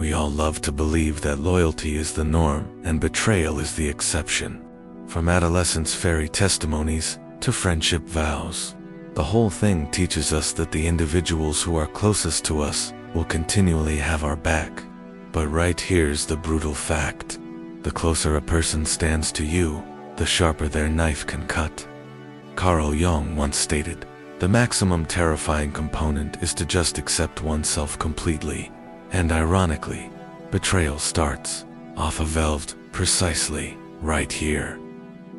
We all love to believe that loyalty is the norm and betrayal is the exception. From adolescence fairy testimonies to friendship vows, the whole thing teaches us that the individuals who are closest to us will continually have our back. But right here's the brutal fact. The closer a person stands to you, the sharper their knife can cut. Carl Jung once stated, "The maximum terrifying component is to just accept oneself completely." And ironically, betrayal starts off a valve precisely right here.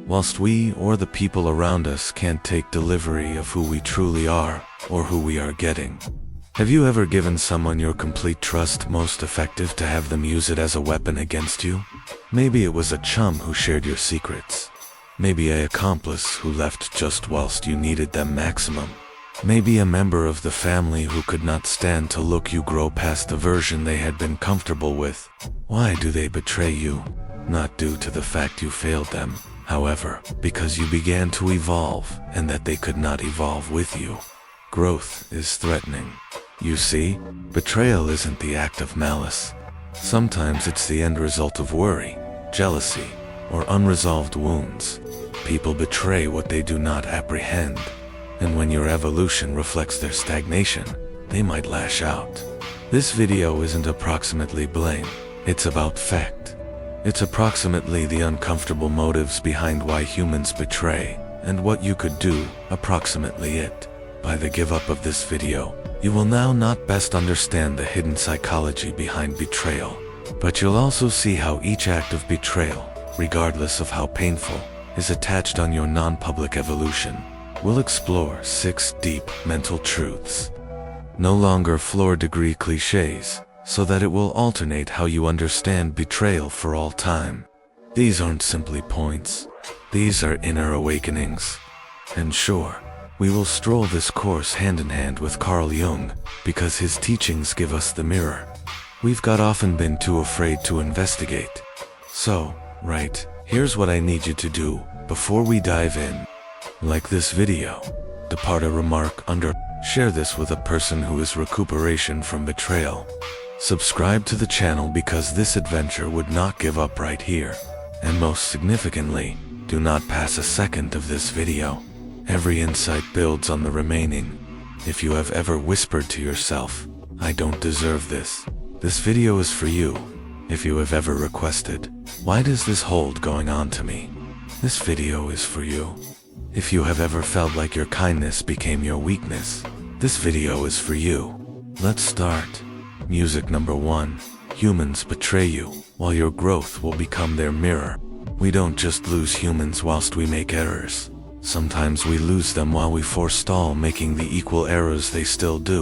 Whilst we or the people around us can't take delivery of who we truly are or who we are getting. Have you ever given someone your complete trust most effective to have them use it as a weapon against you? Maybe it was a chum who shared your secrets. Maybe an accomplice who left just whilst you needed them maximum. Maybe a member of the family who could not stand to look you grow past the version they had been comfortable with. Why do they betray you? Not due to the fact you failed them, however, because you began to evolve and that they could not evolve with you. Growth is threatening. You see, betrayal isn't the act of malice. Sometimes it's the end result of worry, jealousy, or unresolved wounds. People betray what they do not apprehend. And when your evolution reflects their stagnation, they might lash out. This video isn't approximately blame, it's about fact. It's approximately the uncomfortable motives behind why humans betray, and what you could do, approximately it. By the give up of this video, you will now not best understand the hidden psychology behind betrayal, but you'll also see how each act of betrayal, regardless of how painful, is attached on your non-public evolution. We'll explore 6 deep mental truths. No longer floor degree cliches, so that it will alternate how you understand betrayal for all time. These aren't simply points. These are inner awakenings. And sure, we will stroll this course hand in hand with Carl Jung, because his teachings give us the mirror we've got often been too afraid to investigate. So, right, here's what I need you to do before we dive in. Like this video, depart a remark under, share this with a person who is recuperation from betrayal. Subscribe to the channel because this adventure would not give up right here. And most significantly, do not pass a second of this video. Every insight builds on the remaining. If you have ever whispered to yourself, "I don't deserve this video is for you." If you have ever requested, "Why does this hold going on to me?" This video is for you. If you have ever felt like your kindness became your weakness, this video is for you. Let's start. Music number 1. Humans betray you, while your growth will become their mirror. We don't just lose humans whilst we make errors. Sometimes we lose them while we forestall making the equal errors they still do.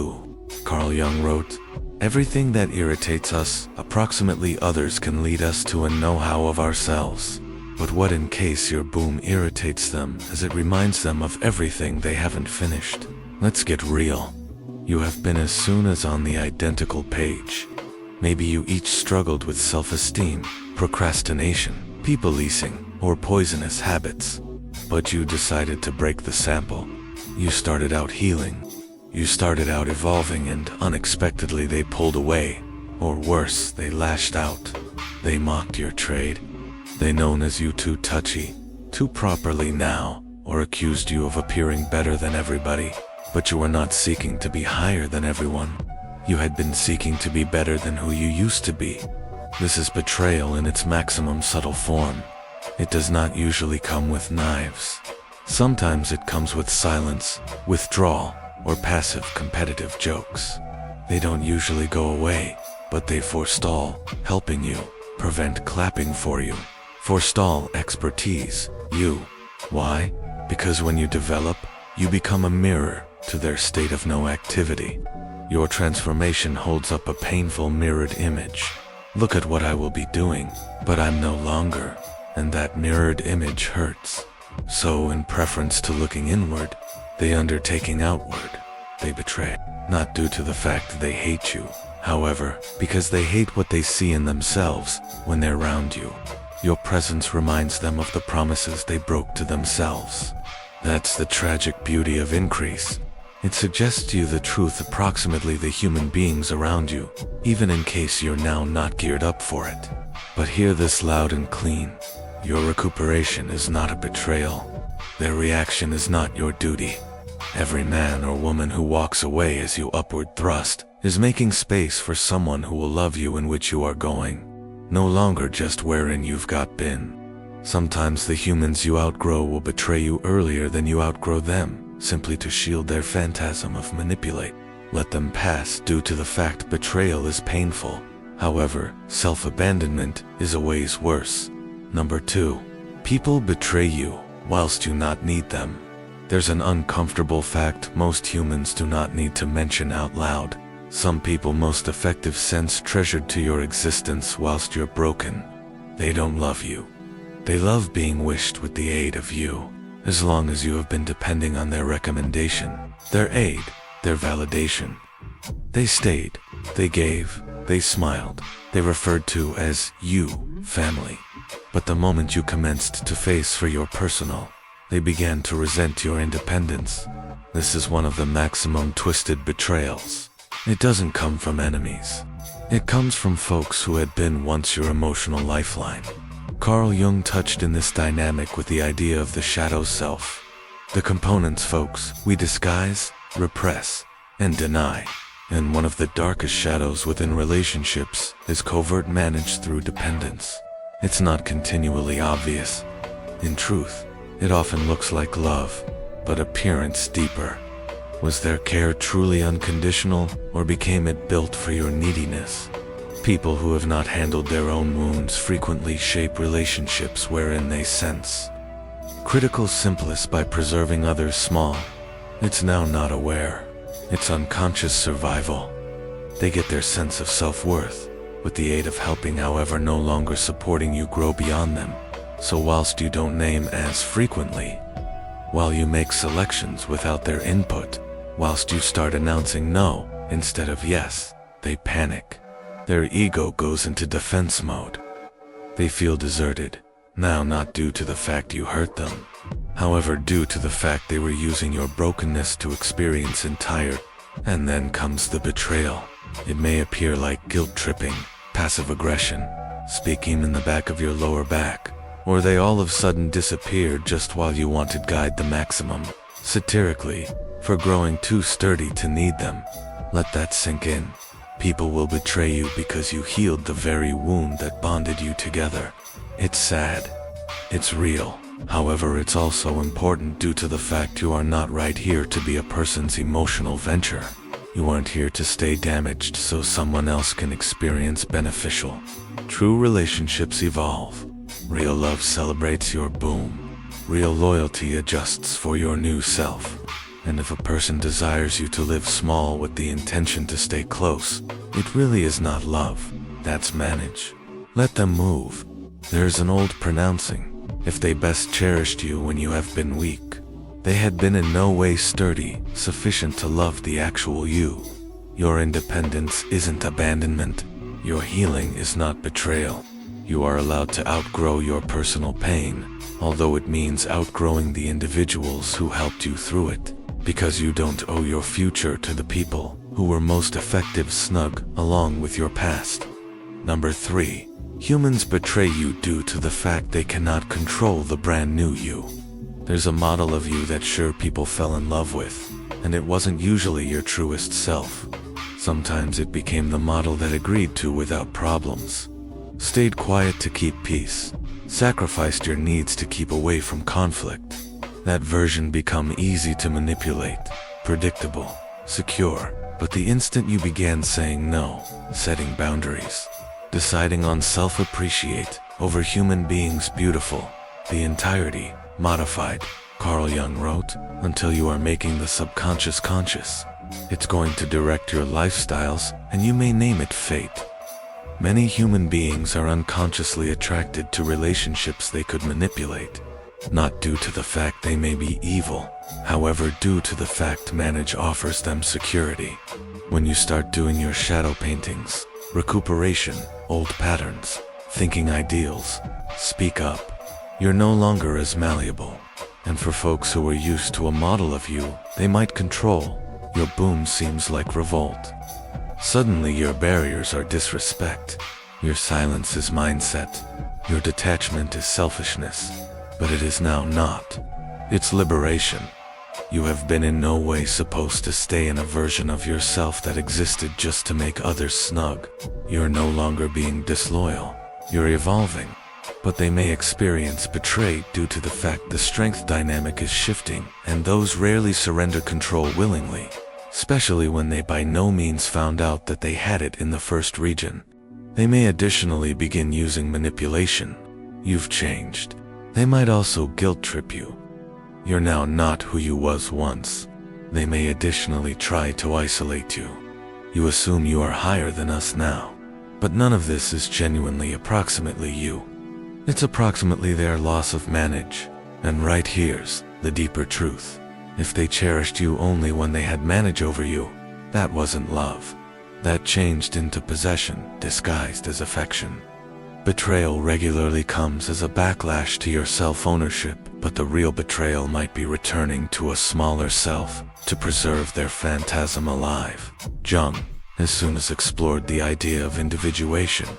Carl Jung wrote, "Everything that irritates us, approximately others can lead us to a know-how of ourselves. But what in case your boom irritates them as it reminds them of everything they haven't finished?" Let's get real. You have been as soon as on the identical page. Maybe you each struggled with self-esteem, procrastination, people-pleasing, or poisonous habits. But you decided to break the sample. You started out healing. You started out evolving and unexpectedly they pulled away. Or worse, they lashed out. They mocked your trade. They known as you too touchy, too properly now, or accused you of appearing better than everybody. But you were not seeking to be higher than everyone. You had been seeking to be better than who you used to be. This is betrayal in its maximum subtle form. It does not usually come with knives. Sometimes it comes with silence, withdrawal, or passive competitive jokes. They don't usually go away, but they forestall, helping you, prevent clapping for you. Forestall expertise, you. Why? Because when you develop, you become a mirror to their state of no activity. Your transformation holds up a painful mirrored image. Look at what I will be doing, but I'm no longer, and that mirrored image hurts. So in preference to looking inward, they undertaking outward, they betray. Not due to the fact they hate you, however, because they hate what they see in themselves when they're around you. Your presence reminds them of the promises they broke to themselves. That's the tragic beauty of increase. It suggests to you the truth approximately the human beings around you, even in case you're now not geared up for it. But hear this loud and clean. Your recuperation is not a betrayal. Their reaction is not your duty. Every man or woman who walks away as you upward thrust is making space for someone who will love you in which you are going, no longer just wherein you've got been. Sometimes the humans you outgrow will betray you earlier than you outgrow them, simply to shield their phantasm of manipulate. Let them pass due to the fact betrayal is painful. However, self-abandonment is a ways worse. Number 2. People betray you whilst you not need them. There's an uncomfortable fact most humans do not need to mention out loud. Some people most effective sense treasured to your existence whilst you're broken. They don't love you. They love being wished with the aid of you, as long as you have been depending on their recommendation, their aid, their validation. They stayed, they gave, they smiled, they referred to as you, family. But the moment you commenced to face for your personal, they began to resent your independence. This is one of the maximum twisted betrayals. It doesn't come from enemies. It comes from folks who had been once your emotional lifeline. Carl Jung touched in this dynamic with the idea of the shadow self. The components, folks, we disguise, repress, and deny. And one of the darkest shadows within relationships is covert managed through dependence. It's not continually obvious. In truth, it often looks like love, but appearance deeper. Was their care truly unconditional, or became it built for your neediness? People who have not handled their own wounds frequently shape relationships wherein they sense critical simplest by preserving others small. It's now not aware. It's unconscious survival. They get their sense of self-worth with the aid of helping, however no longer supporting you grow beyond them. So whilst you don't name as frequently, while you make selections without their input, whilst you start announcing no instead of yes, they panic. Their ego goes into defense mode. They feel deserted, now not due to the fact you hurt them, however due to the fact they were using your brokenness to experience entire. And then comes the betrayal. It may appear like guilt tripping, passive aggression, speaking in the back of your lower back, or they all of a sudden disappeared just while you wanted guide the maximum, satirically, for growing too sturdy to need them. Let that sink in. People will betray you because you healed the very wound that bonded you together. It's sad. It's real. However, it's also important due to the fact you are not right here to be a person's emotional venture. You aren't here to stay damaged so someone else can experience beneficial. True relationships evolve. Real love celebrates your boom. Real loyalty adjusts for your new self. And if a person desires you to live small with the intention to stay close, it really is not love, that's manage. Let them move. There's an old pronouncing, if they best cherished you when you have been weak, they had been in no way sturdy, sufficient to love the actual you. Your independence isn't abandonment. Your healing is not betrayal. You are allowed to outgrow your personal pain, although it means outgrowing the individuals who helped you through it. Because you don't owe your future to the people who were most effective snug along with your past. Number 3. Humans betray you due to the fact they cannot control the brand new you. There's a model of you that sure people fell in love with, and it wasn't usually your truest self. Sometimes it became the model that agreed to without problems, stayed quiet to keep peace, sacrificed your needs to keep away from conflict. That version become easy to manipulate, predictable, secure, but the instant you began saying no, setting boundaries, deciding on self-appreciate over human beings beautiful, the entirety, modified, Carl Jung wrote, until you are making the subconscious conscious. It's going to direct your lifestyles, and you may name it fate. Many human beings are unconsciously attracted to relationships they could manipulate. Not due to the fact they may be evil, however due to the fact manage offers them security. When you start doing your shadow paintings, recuperation, old patterns, thinking ideals, speak up, you're no longer as malleable. And for folks who are used to a model of you, they might control, your boom seems like revolt. Suddenly your barriers are disrespect, your silence is mindset, your detachment is selfishness. But it is now not. It's liberation. You have been in no way supposed to stay in a version of yourself that existed just to make others snug. You're no longer being disloyal. You're evolving. But they may experience betrayal due to the fact the strength dynamic is shifting, and those rarely surrender control willingly, especially when they by no means found out that they had it in the first region. They may additionally begin using manipulation. You've changed. They might also guilt trip you. You're now not who you was once. They may additionally try to isolate you. You assume you are higher than us now. But none of this is genuinely approximately you. It's approximately their loss of manage. And right here's the deeper truth. If they cherished you only when they had manage over you, that wasn't love. That changed into possession, disguised as affection. Betrayal regularly comes as a backlash to your self-ownership, but the real betrayal might be returning to a smaller self to preserve their phantasm alive. Jung, as soon as explored the idea of individuation,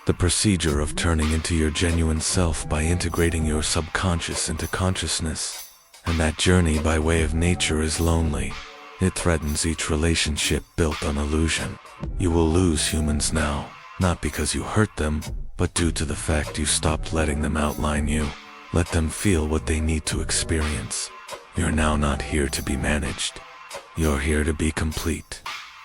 the procedure of turning into your genuine self by integrating your subconscious into consciousness. And that journey by way of nature is lonely. It threatens each relationship built on illusion. You will lose humans now, not because you hurt them, but due to the fact you stopped letting them outline you. Let them feel what they need to experience. You're now not here to be managed. You're here to be complete.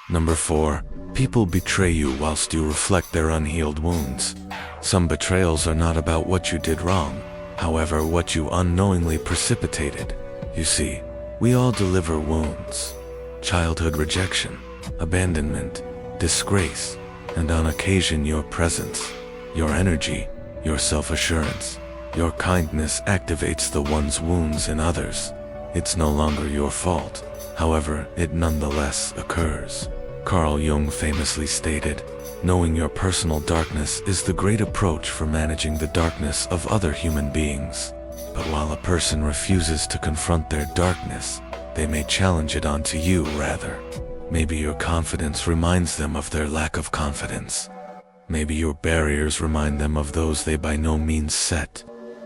Number 4, people betray you whilst you reflect their unhealed wounds. Some betrayals are not about what you did wrong, however what you unknowingly precipitated. You see, we all deliver wounds. Childhood rejection, abandonment, disgrace, and on occasion your presence. Your energy, your self-assurance, your kindness activates the one's wounds in others. It's no longer your fault, however, it nonetheless occurs. Carl Jung famously stated, "Knowing your personal darkness is the great approach for managing the darkness of other human beings." But while a person refuses to confront their darkness, they may challenge it onto you rather. Maybe your confidence reminds them of their lack of confidence. Maybe your barriers remind them of those they by no means set.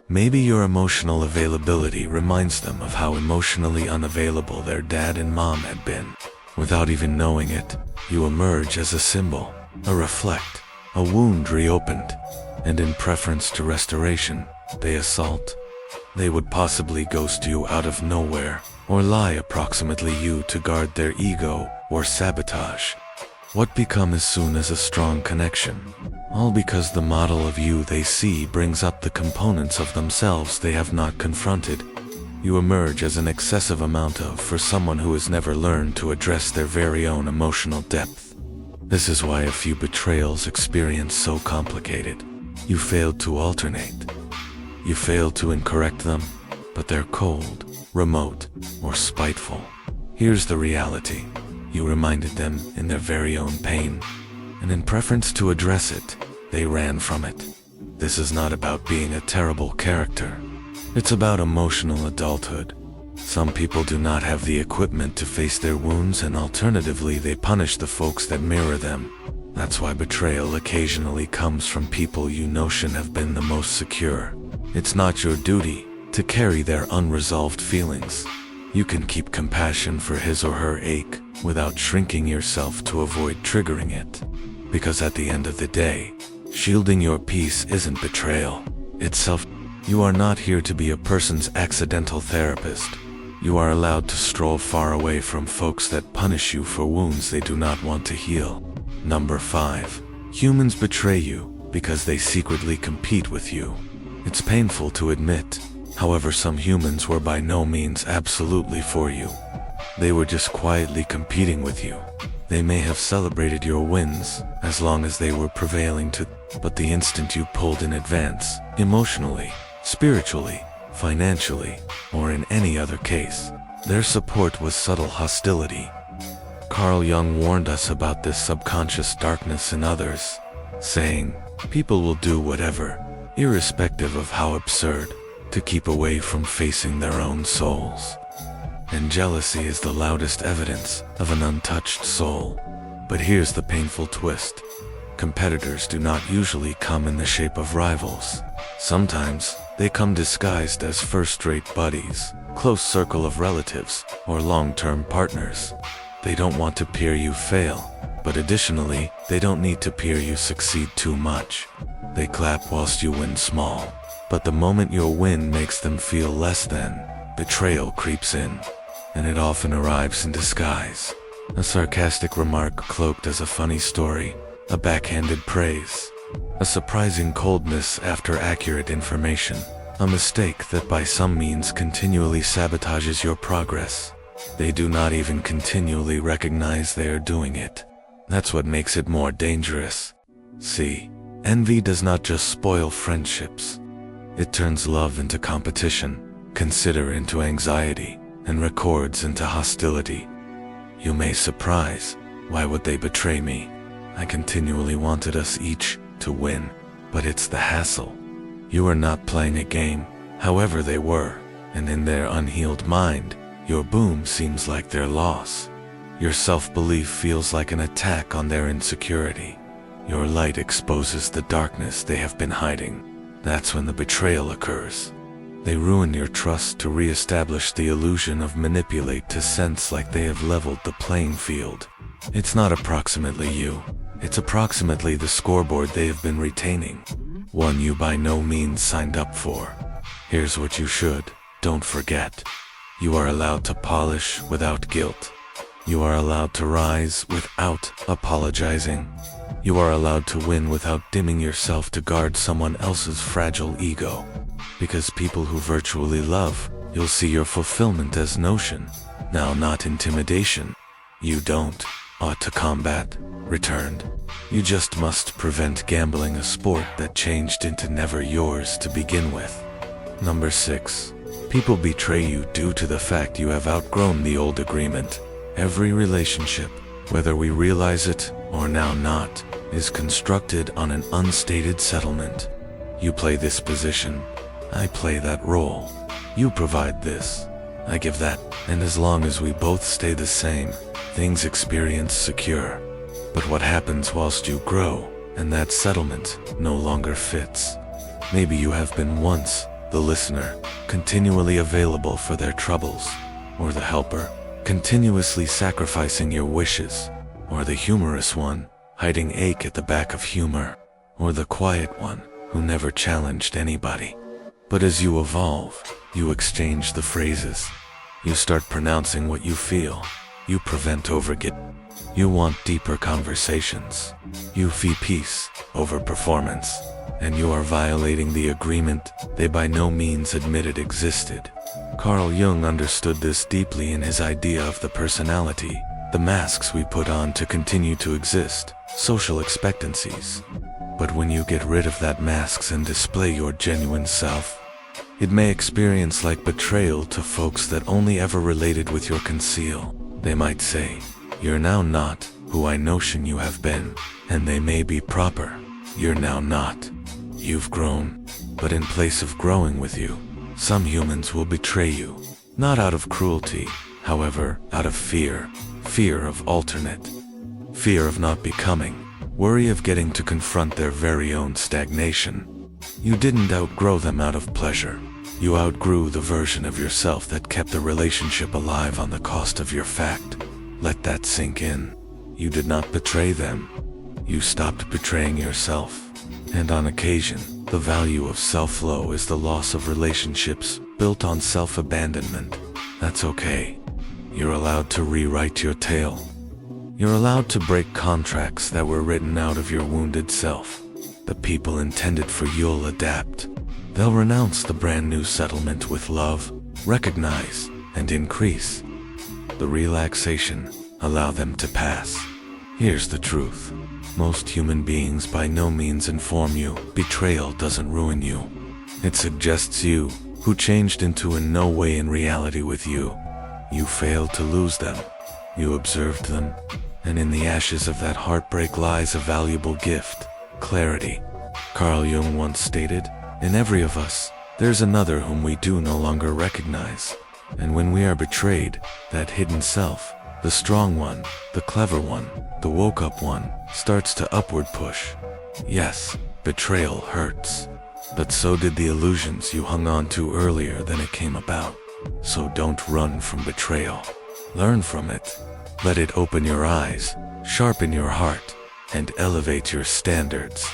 Maybe your emotional availability reminds them of how emotionally unavailable their dad and mom had been. Without even knowing it, you emerge as a symbol, a reflect, a wound reopened, and in preference to restoration, they assault. They would possibly ghost you out of nowhere, or lie approximately you to guard their ego, or sabotage. What become as soon as a strong connection? All because the model of you they see brings up the components of themselves they have not confronted. You emerge as an excessive amount of for someone who has never learned to address their very own emotional depth. This is why a few betrayals experience so complicated. You failed to alternate. You failed to incorrect them, but they're cold, remote, or spiteful. Here's the reality. You reminded them in their very own pain, and in preference to address it, they ran from it. This is not about being a terrible character. It's about emotional adulthood. Some people do not have the equipment to face their wounds, and alternatively they punish the folks that mirror them. That's why betrayal occasionally comes from people you notion have been the most secure. It's not your duty to carry their unresolved feelings. You can keep compassion for his or her ache without shrinking yourself to avoid triggering it. Because at the end of the day, shielding your peace isn't betrayal, it's self. You are not here to be a person's accidental therapist. You are allowed to stroll far away from folks that punish you for wounds they do not want to heal. Number 5. Humans betray you because they secretly compete with you. It's painful to admit. However, some humans were by no means absolutely for you. They were just quietly competing with you. They may have celebrated your wins, as long as they were prevailing to, but the instant you pulled in advance, emotionally, spiritually, financially, or in any other case, their support was subtle hostility. Carl Jung warned us about this subconscious darkness in others, saying, "People will do whatever, irrespective of how absurd, to keep away from facing their own souls." and jealousy is the loudest evidence of an untouched soul. But here's the painful twist. Competitors do not usually come in the shape of rivals. Sometimes, they come disguised as first-rate buddies, close circle of relatives, or long-term partners. They don't want to peer you fail, but additionally, they don't need to peer you succeed too much. They clap whilst you win small, but the moment your win makes them feel less than, betrayal creeps in, and it often arrives in disguise. A sarcastic remark cloaked as a funny story, a backhanded praise, a surprising coldness after accurate information, a mistake that by some means continually sabotages your progress. They do not even continually recognize they are doing it. That's what makes it more dangerous. See, envy does not just spoil friendships. It turns love into competition, consider into anxiety, and records into hostility. You may surprise, why would they betray me? I continually wanted us each to win, but it's the hassle. You are not playing a game, however they were, and in their unhealed mind, your boom seems like their loss. Your self-belief feels like an attack on their insecurity. Your light exposes the darkness they have been hiding. That's when the betrayal occurs. They ruin your trust to re-establish the illusion of manipulate to sense like they have leveled the playing field. It's not approximately you. It's approximately the scoreboard they have been retaining, one you by no means signed up for. Here's what you don't forget. You are allowed to polish without guilt. You are allowed to rise without apologizing. You are allowed to win without dimming yourself to guard someone else's fragile ego. Because people who virtually love, you'll see your fulfillment as notion, now not intimidation. You don't ought to combat, returned. You just must prevent gambling a sport that changed into never yours to begin with. Number 6. People betray you due to the fact you have outgrown the old agreement. Every relationship, whether we realize it or now not, is constructed on an unstated settlement. You play this position, I play that role. You provide this, I give that, and as long as we both stay the same, things experience secure. But what happens whilst you grow, and that settlement no longer fits? Maybe you have been once the listener, continually available for their troubles, or the helper, continuously sacrificing your wishes, or the humorous one, hiding ache at the back of humor, or the quiet one, who never challenged anybody. But as you evolve, you exchange the phrases. You start pronouncing what you feel. You prevent overget. You want deeper conversations. You fee peace over performance. And you are violating the agreement they by no means admitted existed. Carl Jung understood this deeply in his idea of the personality, the masks we put on to continue to exist, social expectancies. But when you get rid of that masks and display your genuine self, it may experience like betrayal to folks that only ever related with your conceal. They might say, you're now not who I notion you have been, and they may be proper. You're now not. You've grown, but in place of growing with you, some humans will betray you. Not out of cruelty, however, out of fear. Fear of alternate. Fear of not becoming. Worry of getting to confront their very own stagnation. You didn't outgrow them out of pleasure. You outgrew the version of yourself that kept the relationship alive on the cost of your fact. Let that sink in. You did not betray them. You stopped betraying yourself. And on occasion, the value of self-low is the loss of relationships built on self-abandonment. That's okay. You're allowed to rewrite your tale. You're allowed to break contracts that were written out of your wounded self. The people intended for you'll adapt. They'll renounce the brand new settlement with love, recognize, and increase. The relaxation, allow them to pass. Here's the truth. Most human beings by no means inform you betrayal doesn't ruin you. It suggests you, who changed into in no way in reality with you. You failed to lose them. You observed them. And in the ashes of that heartbreak lies a valuable gift, clarity. Carl Jung once stated, in every of us, there's another whom we do no longer recognize. And when we are betrayed, that hidden self, the strong one, the clever one, the woke-up one, starts to upward push. Yes, betrayal hurts. But so did the illusions you hung on to earlier than it came about. So don't run from betrayal. Learn from it. Let it open your eyes, sharpen your heart, and elevate your standards.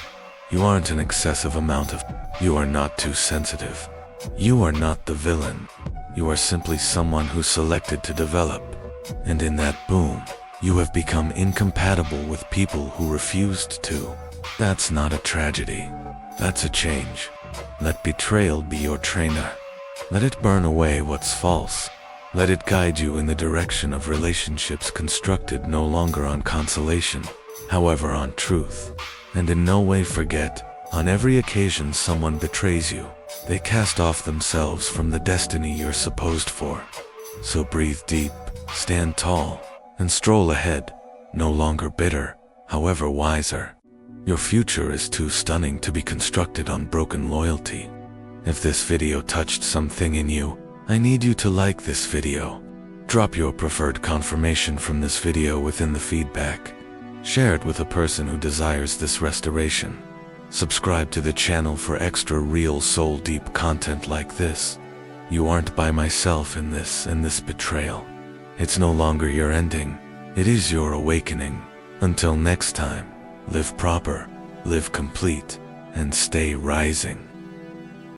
You aren't an excessive amount of... You are not too sensitive. You are not the villain. You are simply someone who selected to develop. And in that boom, you have become incompatible with people who refused to. That's not a tragedy. That's a change. Let betrayal be your trainer. Let it burn away what's false. Let it guide you in the direction of relationships constructed no longer on consolation, however on truth. And in no way forget, on every occasion someone betrays you, they cast off themselves from the destiny you're supposed for. So breathe deep, stand tall, and stroll ahead, no longer bitter, however wiser. Your future is too stunning to be constructed on broken loyalty. If this video touched something in you, I need you to like this video. Drop your preferred confirmation from this video within the feedback. Share it with a person who desires this restoration. Subscribe to the channel for extra real soul-deep content like this. You aren't by myself in this betrayal. It's no longer your ending. It is your awakening. Until next time, live proper, live complete, and stay rising.